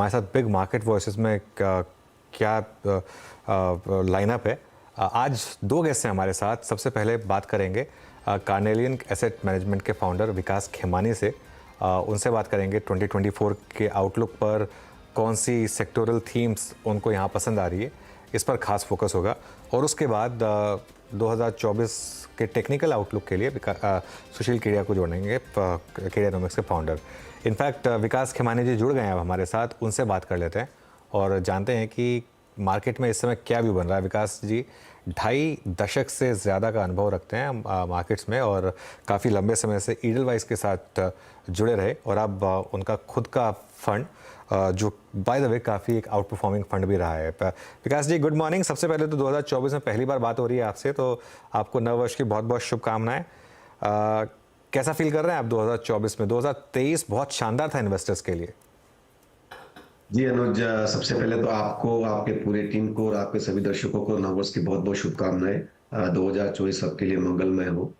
हमारे साथ big market voices में क्या लाइनअप है। आज दो गेस्ट हैं हमारे साथ। सबसे पहले बात करेंगे कार्नेलियन एसेट मैनेजमेंट के फाउंडर विकास खेमानी से। उनसे बात करेंगे 2024 के आउटलुक पर, कौन सी सेक्टोरल थीम्स उनको यहाँ पसंद आ रही है, इस पर खास फोकस होगा। और उसके बाद 2024 के टेक्निकल आउटलुक के लिए सुशील केडिया को जोड़ेंगे, केडियानोमिक्स के फाउंडर। इनफैक्ट विकास खेमानी जी जुड़ गए हैं अब हमारे साथ, उनसे बात कर लेते हैं और जानते हैं कि मार्केट में इस समय क्या व्यू बन रहा है। विकास जी 2.5 दशक से ज़्यादा का अनुभव रखते हैं मार्केट्स में और काफ़ी लंबे समय से ईडलवाइस के साथ जुड़े रहे और अब उनका खुद का फंड जो बाय द वे काफ़ी एक आउट परफॉर्मिंग फंड भी रहा है। विकास जी गुड मॉर्निंग। सबसे पहले तो 2024 में पहली बार बात हो रही है आपसे, तो आपको नव वर्ष की बहुत बहुत शुभकामनाएं। कैसा फील कर रहे हैं आप 2024 में? 2023 बहुत शानदार था इन्वेस्टर्स के लिए। जी अनुज, सबसे पहले तो आपको, आपके पूरे टीम को और आपके सभी दर्शकों को नववर्ष की बहुत बहुत शुभकामनाएं। 2024 सबके लिए मंगलमय हो।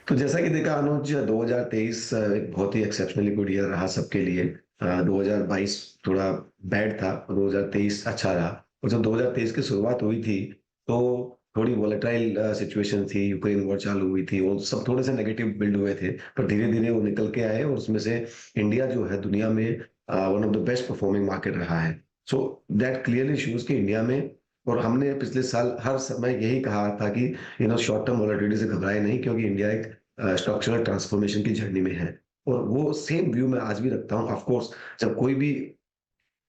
तो जैसा कि देखा अनुज, 2023 एक बहुत ही एक्सेप्शनली गुड ईयर रहा सबके लिए। 2022 थोड़ा बैड था, 2023 अच्छा रहा। और जब 2023 की शुरुआत हुई थी तो थोड़ी वॉलेटाइल सिचुएशन थी, यूक्रेन वॉर चालू हुई थी और सब थोड़े से नेगेटिव बिल्ड हुए थे, पर धीरे धीरे वो निकल के आए और उसमें से इंडिया जो है दुनिया में one of the best performing market रहा है। सो दैट क्लियरली शोज कि इंडिया में, और हमने पिछले साल हर समय यही कहा था कि शॉर्ट टर्म वॉलेटिलिटी से घबराए नहीं, क्योंकि इंडिया एक स्ट्रक्चरल ट्रांसफॉर्मेशन की जर्नी में है। और वो सेम व्यू मैं आज भी रखता हूँ। ऑफ कोर्स जब कोई भी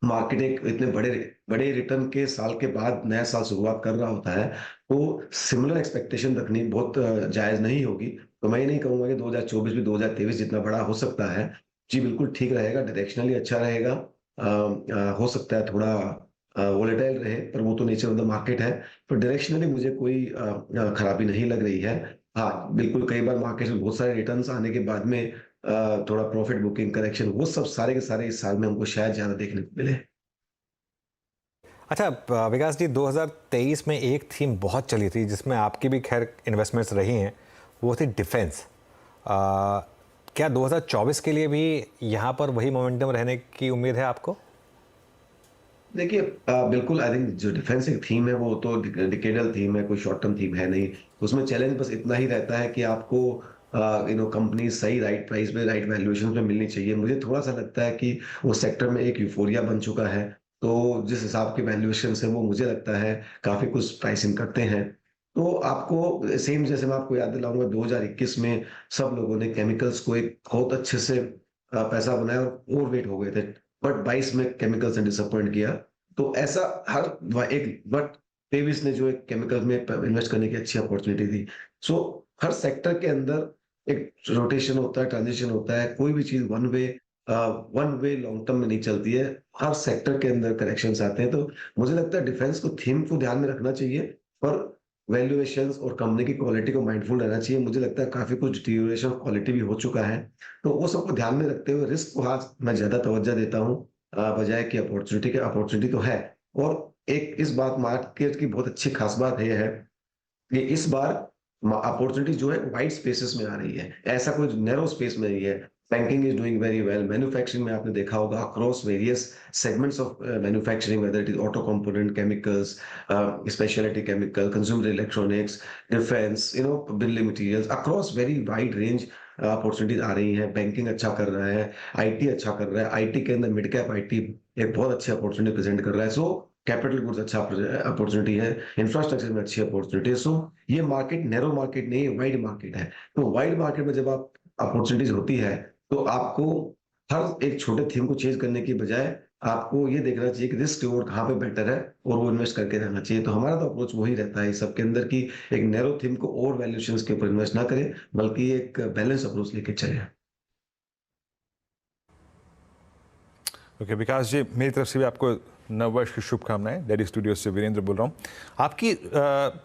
मार्केट एक इतने बड़े बड़े रिटर्न के साल के बाद नया साल शुरुआत कर रहा होता है, तो सिमिलर एक्सपेक्टेशन रखनी बहुत जायज नहीं होगी। तो मैं ये नहीं कहूंगा कि 2024 भी 2023 जितना बड़ा हो सकता है। जी बिल्कुल ठीक रहेगा, डायरेक्शनली अच्छा रहेगा। हो सकता है थोड़ा वोलेटाइल रहे, पर वो तो नेचर ऑफ द मार्केट है। पर डायरेक्शनली मुझे कोई खराबी नहीं लग रही है। हाँ बिल्कुल, कई बार मार्केट में बहुत सारे रिटर्न्स आने के बाद में थोड़ा प्रॉफिट बुकिंग करेक्शन, वो सब सारे के सारे इस साल में हमको शायद ज्यादा देखने को मिले। अच्छा विकास जी, 2023 में एक थीम बहुत चली थी जिसमें आपकी भी खैर इन्वेस्टमेंट्स रही हैं, वो थी डिफेंस। क्या 2024 के लिए भी यहाँ पर वही मोमेंटम रहने की उम्मीद है आपको? देखिए बिल्कुल, आई थिंक जो डिफेंस एक थीम है वो तो डिकेडल थीम है, कोई शॉर्ट टर्म थीम है नहीं। उसमें चैलेंज बस इतना ही रहता है कि आपको कंपनी सही राइट प्राइस में, राइट वैल्यूएशन में मिलनी चाहिए। मुझे थोड़ा सा लगता है कि वो सेक्टर में एक यूफोरिया बन चुका है। तो जिस हिसाब के वैल्यूएशन है वो मुझे लगता है काफी कुछ प्राइसिंग करते हैं। तो आपको सेम, जैसे मैं आपको याद दिलाऊंगा, 2021 में सब लोगों ने केमिकल्स को एक बहुत अच्छे से पैसा बनाया और ओवर वेट हो गए थे। बट 22 में केमिकल्स ने डिसअपॉइंट किया। तो ऐसा हर एक, बट डेविस ने जो एक केमिकल में इन्वेस्ट करने की अच्छी अपॉर्चुनिटी थी। सो हर सेक्टर के अंदर एक रोटेशन होता है, ट्रांजिशन होता है। कोई भी चीज वन वे लॉन्ग टर्म में नहीं चलती है। हर सेक्टर के अंदर करेक्शंस आते हैं। तो मुझे लगता है डिफेंस को, थीम को ध्यान में रखना चाहिए, पर वैल्यूएशंस और कंपनी की क्वालिटी को माइंडफुल रहना चाहिए। मुझे लगता है काफी कुछ डिटेरियोरेशन ऑफ क्वालिटी भी हो चुका है। तो वो सबको ध्यान में रखते हुए रिस्क को आज मैं ज्यादा तवज्जो देता हूँ बजाय कि अपॉर्चुनिटी के। अपॉर्चुनिटी तो है, और एक इस बात मार्केट की बहुत अच्छी खास बात ये है कि इस बार अपॉर्चुनिटी जो है वाइड स्पेसेस में आ रही है, ऐसा कोई नैरो स्पेस में नहीं है। Banking is doing very well. Manufacturing में आपने देखा होगा across various segments of manufacturing, whether it is auto component, chemicals, speciality chemical, consumer electronics, defence, building materials, across very wide range opportunities आ रही है। बैंकिंग अच्छा कर रहा है, आईटी अच्छा कर रहा है। आईटी के अंदर मिड कैप आईटी एक बहुत अच्छी अपॉर्चुनिटी प्रेजेंट कर रहा है। सो कैपिटल गुड्स अच्छा अपॉर्चुनिटी है, इंफ्रास्ट्रक्चर में अच्छी अपॉर्चुनिटी है। सो ये मार्केट नैरो मार्केट नहीं है, वाइड मार्केट है। तो वाइड मार्केट में जब आप अपॉर्चुनिटीज होती है, तो आपको हर एक छोटे थीम को चेंज करने की बजाय आपको ये देखना चाहिए कि रिस्क रिवॉर्ड कहाँ पे बेटर है और वो इन्वेस्ट करके रहना चाहिए। तो हमारा तो अप्रोच वही रहता है सबके अंदर की, एक नैरो थीम को ओवर वैल्यूएशंस के ऊपर इन्वेस्ट ना करें, बल्कि एक बैलेंस अप्रोच लेके चले। ओके विकास जी, मेरी तरफ से भी आपको नववर्ष की शुभकामनाएं। डेली स्टूडियो से वीरेंद्र बोल रहा हूँ। आपकी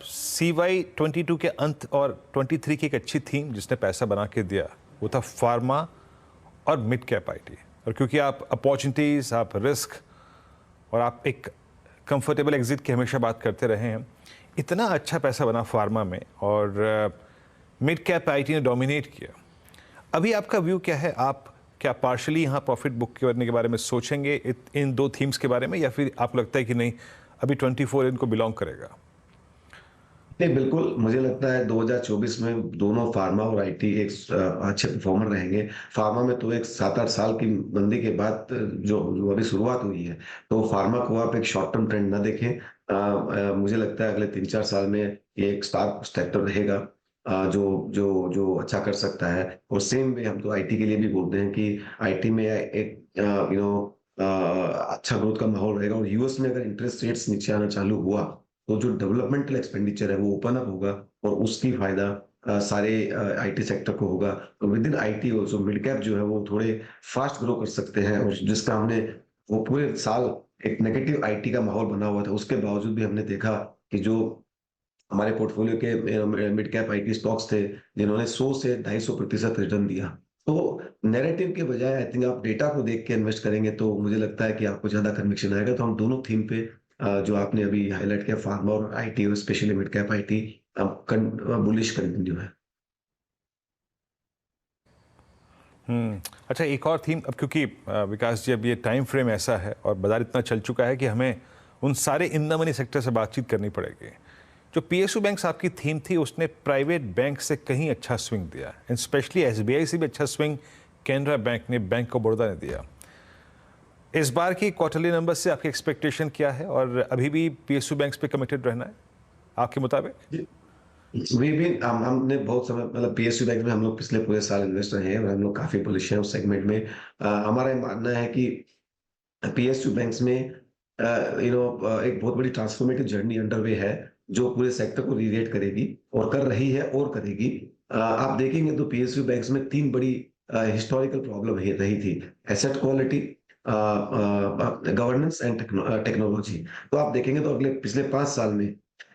CY 22 के अंत और 23 की एक अच्छी थीम जिसने पैसा बना के दिया, वो था फार्मा और मिड कैप आईटी। और क्योंकि आप अपॉर्चुनिटीज़, आप रिस्क और आप एक कंफर्टेबल एग्जिट की हमेशा बात करते रहे हैं, इतना अच्छा पैसा बना फार्मा में और मिड कैप आईटी ने डोमिनेट किया। अभी आपका व्यू क्या है? आप क्या पार्शली यहाँ प्रॉफिट बुक करने के बारे में सोचेंगे इन दो थीम्स के बारे में, या फिर आपको लगता है कि नहीं अभी 24 इनको बिलोंग करेगा? नहीं, बिल्कुल मुझे लगता है 2024 में दोनों फार्मा और आईटी एक अच्छे परफॉर्मर रहेंगे। फार्मा में तो एक 7-8 साल की मंदी के बाद जो अभी शुरुआत हुई है, तो फार्मा को आप एक शॉर्ट टर्म ट्रेंड ना देखें। मुझे लगता है अगले 3-4 साल में ये एक स्टार सेक्टर रहेगा, जो जो जो अच्छा कर सकता है। और सेम वे हम तो आईटी के लिए भी बोलते हैं कि आईटी में एक अच्छा ग्रोथ का माहौल रहेगा। और यूएस में अगर इंटरेस्ट रेट्स नीचे आना चालू हुआ, तो जो डेवलपमेंटल एक्सपेंडिचर है वो ओपन अप होगा, और उसकी फायदा सारे आईटी सेक्टर को होगा। तो with in IT also mid cap जो है वो थोड़े फास्ट ग्रो कर सकते हैं। और जिसका हमने वो पूरे साल एक नेगेटिव आईटी का माहौल बना हुआ था, उसके बावजूद भी हमने देखा कि जो हमारे पोर्टफोलियो के मिड कैप आईटी स्टॉक्स थे, जिन्होंने 100 से 250% रिटर्न दिया। तो नैरेटिव के बजाय आई थिंक आप डेटा को देख के इन्वेस्ट करेंगे तो मुझे लगता है कि आपको ज्यादा कन्विक्शन आएगा। तो हम दोनों थीम पे जो आपने अभी हाईलाइट किया, फार्मा और आईटी, और specially mid cap IT, bullish continue है। अच्छा, एक और थीम, अब क्योंकि विकास जी अब ये टाइम फ्रेम ऐसा है और बाजार इतना चल चुका है कि हमें उन सारे इन द मनी सेक्टर से बातचीत करनी पड़ेगी। जो पीएसयू बैंक्स आपकी थीम थी, उसने प्राइवेट बैंक से कहीं अच्छा स्विंग दिया, एंड स्पेशली एसबीआई से भी अच्छा स्विंग कैनरा बैंक ने, बैंक ऑफ बड़ौदा ने दिया। इस बार की क्वार्टरली नंबर से आपकी एक्सपेक्टेशन क्या है, और अभी भी पीएसयू बैंक्स पे कमिटेड रहना है आपके मुताबिक? भी हमने बहुत समय, मतलब पीएसयू बैंक में हम लोग पिछले पूरे साल इन्वेस्ट रहे हैं, और हम लोग काफी बुलिश हैं उस सेगमेंट में। हमारा ये मानना है कि पीएसयू बैंक्स में एक बहुत बड़ी ट्रांसफॉर्मेटिव जर्नी अंडरवे है, जो पूरे सेक्टर को रीरेट करेगी और कर रही है और करेगी। आप देखेंगे तो पीएसयू बैंक्स में 3 बड़ी हिस्टोरिकल प्रॉब्लम रही थी: asset quality, governance and technology. तो आप देखेंगे तो पिछले 5 साल में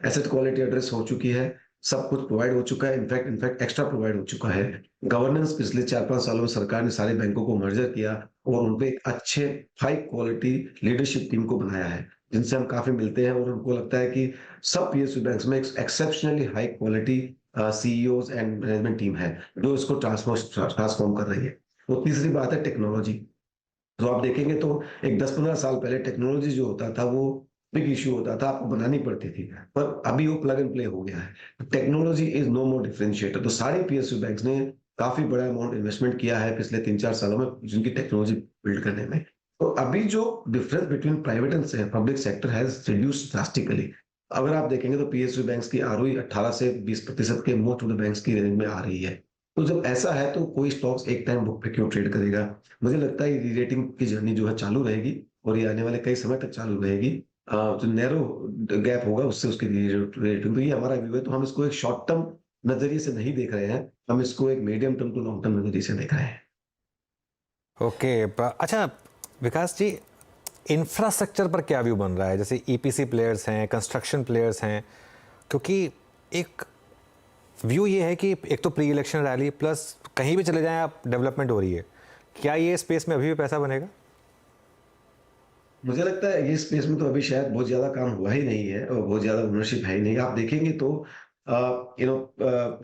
एसेट क्वालिटी एड्रेस हो चुकी है, सब कुछ प्रोवाइड हो चुका है, इनफैक्ट एक्स्ट्रा प्रोवाइड हो चुका है। गवर्नेंस पिछले 4-5 सालों में सरकार ने सारे बैंकों को मर्जर किया और उनपे एक अच्छे हाई क्वालिटी लीडरशिप टीम को बनाया है, जिनसे हम काफी मिलते हैं। और उनको लगता है कि सब पीएसयू बैंक्स में exceptionally high quality CEOs and management team है, जो इसको ट्रांसफॉर्म कर रही है। और तीसरी बात है टेक्नोलॉजी। तो आप देखेंगे तो एक 10-15 साल पहले टेक्नोलॉजी जो होता था वो बिग इश्यू होता था, आपको बनानी पड़ती थी, पर अभी वो प्लग एंड प्ले हो गया है। Technology is no more differentiator. तो सारे पीएसयू बैंक्स ने काफी बड़ा अमाउंट इन्वेस्टमेंट किया है पिछले 3-4 सालों में जिनकी टेक्नोलॉजी बिल्ड करने में। तो अभी जो difference between private and public sector has reduced drastically. अगर आप देखेंगे तो पीएसयू बैंक्स की आरओई 18 से 20% के मोस्ट ऑफ द बैंक्स की रेंज में आ रही है। तो जब ऐसा है तो कोई स्टॉक्स एक टाइम बुक पे क्यों ट्रेड करेगा? मुझे लगता है री रेटिंग की जर्नी जो है चालू रहेगी, और ये आने वाले कई समय तक चालू रहेगी। जो नैरो गैप होगा उससे उसकी रेटिंग, तो ये हमारा व्यू है। तो हम इसको एक शॉर्ट टर्म नजरिए से नहीं देख रहे हैं, हम इसको एक medium term to long term नजरिए से देख रहे हैं। ओके, अच्छा विकास जी, इंफ्रास्ट्रक्चर पर क्या व्यू बन रहा है? जैसे ईपीसी प्लेयर्स हैं, कंस्ट्रक्शन प्लेयर्स हैं, क्योंकि एक व्यू ये है कि एक तो प्री इलेक्शन रैली प्लस कहीं भी चले जाएं आप डेवलपमेंट हो रही है। क्या ये स्पेस में अभी भी पैसा बनेगा? मुझे लगता है ये स्पेस में तो अभी शायद बहुत ज्यादा काम हुआ ही नहीं है, और बहुत ज्यादा ओनरशिप है ही नहीं। आप देखेंगे तो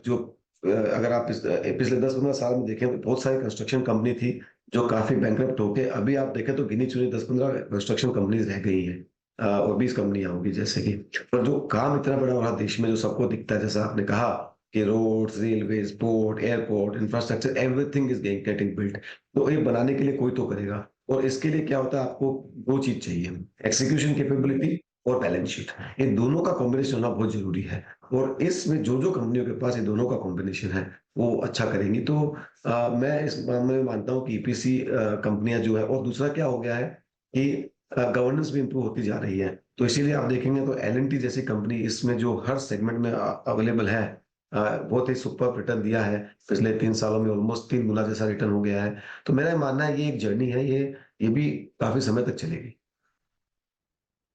जो अगर आप पिछले 10-15 साल में देखें तो बहुत सारी कंस्ट्रक्शन कंपनी थी जो काफी बैंकरप्ट होके, अभी आप देखें तो गिनी चुनी 10-15 कंस्ट्रक्शन कंपनीज रह गई हैं, और 20 कंपनियां होगी जैसे कि। पर जो काम इतना बड़ा हो रहा देश में, जो सबको दिखता है, जैसा आपने कहा कि roads, railways, port, airport, infrastructure, everything is getting built. तो ये बनाने के लिए कोई तो करेगा, और इसके लिए क्या होता है, आपको 2 चीज चाहिए: एक्सिक्यूशन कैपेबिलिटी और बैलेंस शीट। ये दोनों का कॉम्बिनेशन होना बहुत जरूरी है, और इसमें जो जो कंपनियों के पास ये दोनों का कॉम्बिनेशन है वो अच्छा करेंगी। तो मैं इस मामले में मानता हूँ कि ईपीसी कंपनियां जो है, और दूसरा क्या हो गया है कि गवर्नेंस भी इंप्रूव होती जा रही है। तो इसीलिए आप देखेंगे तो एल&टी जैसी कंपनी इसमें जो हर सेगमेंट में अवेलेबल है, बहुत ही सुपर रिटर्न दिया है। पिछले 3 सालों में ऑलमोस्ट 3 गुना जैसा रिटर्न हो गया है। तो मेरा मानना है ये एक जर्नी है, ये भी काफी समय तक चलेगी।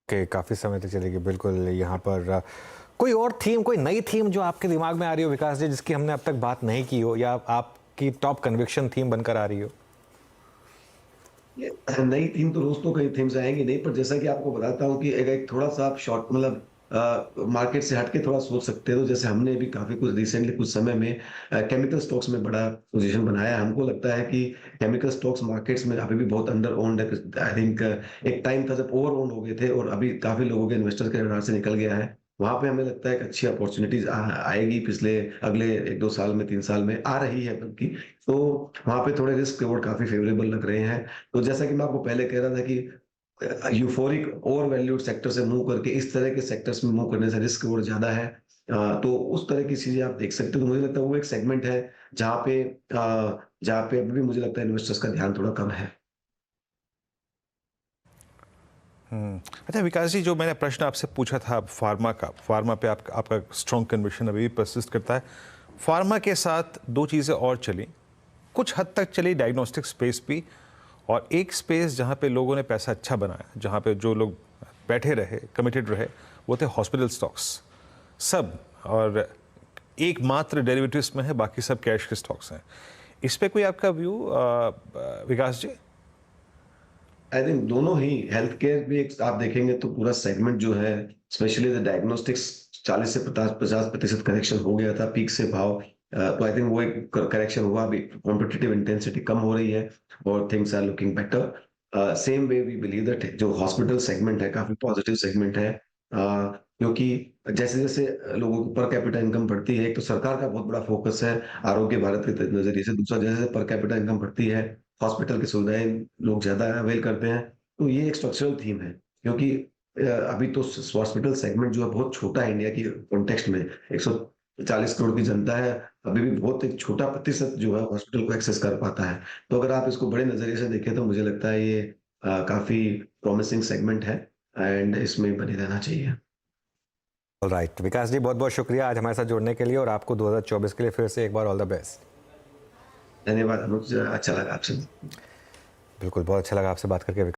कि काफ़ी समय तक चलेगी, बिल्कुल। यहाँ पर कोई और थीम, कोई नई थीम जो आपके दिमाग में आ रही हो विकास जी, जिसकी हमने अब तक बात नहीं की हो, या आपकी टॉप कन्विक्शन थीम बनकर आ रही हो? ये नई थीम तो रोज तो कई थीम्स आएंगी नहीं, पर जैसा कि आपको बताता हूँ कि एक थोड़ा सा आप शॉर्ट, मतलब मार्केट से हटके थोड़ा सोच सकते हैं, तो जैसे हमने भी काफ़ी कुछ रिसेंटली कुछ समय में केमिकल स्टॉक्स में बड़ा पोज़ीशन बनाया है। हमको लगता है कि केमिकल स्टॉक्स मार्केट्स में अभी भी बहुत अंडर ओन्ड है। आई थिंक एक टाइम था जब ओवर ओन्ड हो गए थे और अभी काफ़ी लोगों के इन्वेस्टर के रडार से निकल गया है। वहाँ पे हमें लगता है कि अच्छी अपॉर्च्युनिटीज़ आएगी अगले 1-2 साल में, 3 साल में आ रही है बल्कि। तो वहाँ पे थोड़े रिस्क रिवॉर्ड काफ़ी फेवरेबल लग रहे हैं। तो जैसा कि मैं आपको पहले कह रहा था कि यूफोरिक ओवर वैल्यूड सेक्टर से मूव करके इस तरह के सेक्टर्स में मूव करने से रिस्क रिवॉर्ड ज़्यादा है। तो उस तरह की चीज़ें आप देख सकते हो। तो मुझे लगता है वो एक सेगमेंट है जहाँ पे अभी भी मुझे लगता है इन्वेस्टर्स का ध्यान थोड़ा कम है। अच्छा विकास जी, जो मैंने प्रश्न आपसे पूछा था फार्मा का, फार्मा पे आपका स्ट्रॉन्ग कन्विक्शन अभी भी परसिस्ट करता है। फार्मा के साथ दो चीज़ें और चली, कुछ हद तक चली डायग्नोस्टिक स्पेस भी, और एक स्पेस जहाँ पे लोगों ने पैसा अच्छा बनाया, जहाँ पे जो लोग बैठे रहे, कमिटेड रहे, वो थे हॉस्पिटल स्टॉक्स सब, और एकमात्र डेरिवेटिव्स में है, बाकी सब कैश के स्टॉक्स हैं। इस पे कोई आपका view Vikas ji? I think दोनों ही हेल्थ केयर भी एक आप देखेंगे तो पूरा सेगमेंट जो है स्पेशली द डायग्नोस्टिक्स 40 से 50% करेक्शन हो गया था पीक से भाव। तो आई थिंक वो एक करेक्शन हुआ, अभी कॉम्पिटिटिव इंटेंसिटी कम हो रही है और things are looking better. Same way we believe that जो हॉस्पिटल सेगमेंट है काफी पॉजिटिव सेगमेंट है, क्योंकि जैसे जैसे लोगों की पर कैपिटा इनकम बढ़ती है, एक तो सरकार का बहुत बड़ा फोकस है आरोग्य भारत के नजरिए से, दूसरा जैसे जैसे पर कैपिटा इनकम बढ़ती है हॉस्पिटल की सुविधाएं लोग ज्यादा अवेल करते हैं। तो ये एक स्ट्रक्चरल थीम है, क्योंकि अभी तो हॉस्पिटल सेगमेंट जो है बहुत छोटा है इंडिया की कॉन्टेक्स्ट में। 140 करोड़ की जनता है, अभी भी बहुत एक छोटा प्रतिशत जो है हॉस्पिटल को एक्सेस कर पाता है। तो अगर आप इसको बड़े नजरिए से देखें तो मुझे लगता है ये काफी प्रॉमिसिंग सेगमेंट है एंड इसमें बने रहना चाहिए। राइट विकास जी, बहुत बहुत शुक्रिया आज हमारे साथ जुड़ने के लिए, और आपको 2024 के लिए फिर से एक बार ऑल द बेस्ट। धन्यवाद अनुज, अच्छा लगा आपसे। बिल्कुल, बहुत अच्छा लगा आपसे बात करके।